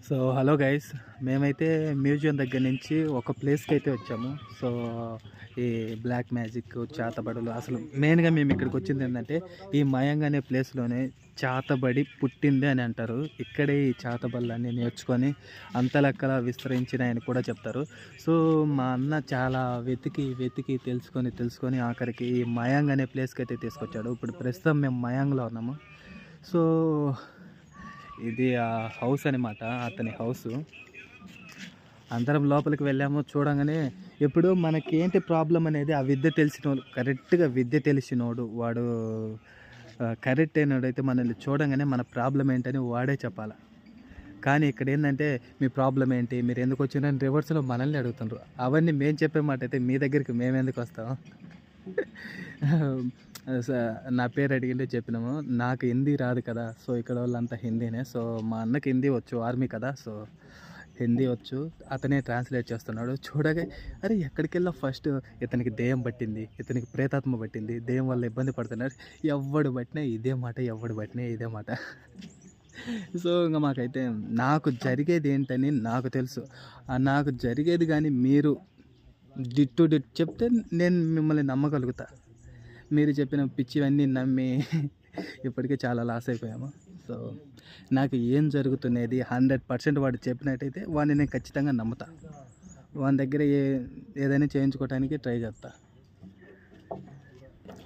So hello guys, మేమైతే museum దగ్గర నుంచి ఒక ప్లేస్కి అయితే వచ్చాము. సో ఈ బ్లాక్ మ్యాజిక్ చాతబడులు అసలు మెయిన్గా మేము ఇక్కడికి వచ్చింది ఏంటంటే ఈ మయాంగ్ అనే ప్లేస్లోనే చాతబడి పుట్టింది అని అంటారు. ఇక్కడే ఈ చాతబడులన్నీ నేర్చుకొని అంతలెక్కలా విస్తరించినాయని కూడా చెప్తారు. సో మా అన్న చాలా వెతికి వెతికి తెలుసుకొని ఆఖరికి ఈ మయాంగ్ అనే ప్లేస్కి అయితే తీసుకొచ్చాడు. ఇప్పుడు ప్రస్తుతం మేము మయాంగ్లో ఉన్నాము. సో ఇది ఆ హౌస్ అనమాట, అతని హౌస్. అందరం లోపలికి వెళ్ళాము. చూడంగానే ఎప్పుడు మనకేంటి ప్రాబ్లం అనేది ఆ విద్య తెలిసినోడు, కరెక్ట్గా విద్య తెలిసినోడు వాడు కరెక్ట్ అయినోడైతే మనల్ని చూడంగానే మన ప్రాబ్లం ఏంటని వాడే చెప్పాలి. కానీ ఇక్కడ ఏంటంటే మీ ప్రాబ్లం ఏంటి, మీరు ఎందుకు వచ్చిందని రివర్స్లో మనల్ని అడుగుతున్నారు. అవన్నీ మేము చెప్పే మాట అయితే మీ దగ్గరికి మేము ఎందుకు వస్తాం? నా పేరు అడిగింటే చెప్పినాము. నాకు హిందీ రాదు కదా, సో ఇక్కడ వాళ్ళంతా హిందీనే. సో మా అన్నకి హిందీ వచ్చు, ఆర్మీ కదా, సో హిందీ వచ్చు. అతనే ట్రాన్స్లేట్ చేస్తున్నాడు. చూడగా అరే ఎక్కడికి వెళ్ళా ఫస్ట్ ఇతనికి దెయ్యం పట్టింది, ఇతనికి ప్రేతాత్మ పట్టింది, దెయ్యం వల్ల ఇబ్బంది పడుతున్నారు. ఎవడు పట్టినా ఇదే మాట, ఎవడు పట్టినా ఇదే మాట. సో ఇంకా మాకైతే నాకు జరిగేది ఏంటని నాకు తెలుసు. నాకు జరిగేది కానీ మీరు డిట్టు చెప్తే నేను మిమ్మల్ని నమ్మగలుగుతా. మీరు చెప్పిన పిచ్చివన్నీ నమ్మి ఇప్పటికే చాలా లాస్ అయిపోయాము. సో నాకు ఏం జరుగుతున్నది 100% వాడు చెప్పినట్టయితే వాడిని నేను ఖచ్చితంగా నమ్ముతా. వాని దగ్గర ఏదైనా చేయించుకోవడానికి ట్రై చేస్తా.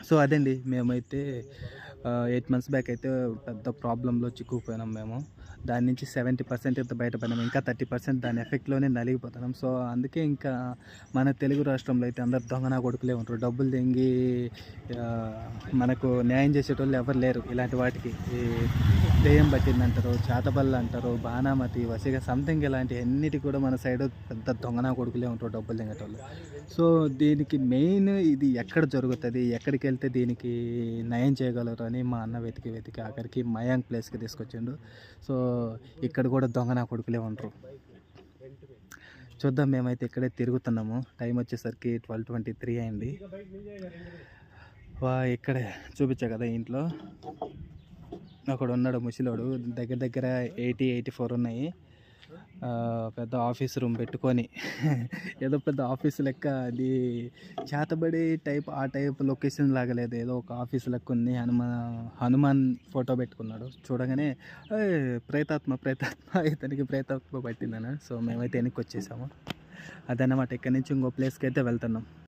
సో అదండి, మేమైతే 8 months బ్యాక్ అయితే పెద్ద ప్రాబ్లంలో చిక్కుకుపోయినాం మేము. దాని నుంచి 70% అయితే బయటపడినాం. ఇంకా 30% దాని ఎఫెక్ట్లోనే నలిగిపోతున్నాం. సో అందుకే ఇంకా మన తెలుగు రాష్ట్రంలో అయితే అందరు దొంగనా కొడుకులే ఉంటారు. డబ్బులు తెంగి మనకు న్యాయం చేసేటోళ్ళు ఎవరు లేరు. ఇలాంటి వాటికి ఈ దెయ్యం పట్టిందంటారు, చాతబల్ల అంటారు, బాణామతి, వసిగా సంథింగ్ ఇలాంటి అన్నిటి కూడా మన సైడ్ పెద్ద దొంగనా కొడుకులే ఉంటారు, డబ్బులు తెంగేటోళ్ళు. సో దీనికి మెయిన్ ఇది ఎక్కడ జరుగుతుంది, ఎక్కడికి వెళ్తే దీనికి నయం చేయగలరు అని మా అన్న వెతికి ఆఖరికి మయాంగ్ ప్లేస్కి తీసుకొచ్చిండు. సో ఇక్కడ కూడా దొంగనా కొడుకులే ఉంటారు. చూద్దాం, మేమైతే ఇక్కడే తిరుగుతున్నాము. టైం వచ్చేసరికి 12:23 అయింది. ఇక్కడే చూపించా కదా ఇంట్లో అక్కడ ఉన్నాడు ముసిలోడు. దగ్గర 80-84 ఉన్నాయి. పెద్ద ఆఫీస్ రూమ్ పెట్టుకొని ఏదో పెద్ద ఆఫీస్ లెక్క, అది చేతబడి టైప్ ఆ టైప్ లొకేషన్ లాగా లేదు, ఏదో ఒక ఆఫీస్ లెక్క ఉంది. హనుమాన్ ఫోటో పెట్టుకున్నాడు. చూడగానే ప్రేతాత్మ ఇతనికి ప్రేతాత్మ పట్టిందన్న. సో మేమైతే వెనక్కి వచ్చేసాము. అదన్నమాట. ఇక్కడి నుంచి ఇంకో ప్లేస్కి అయితే వెళ్తున్నాం.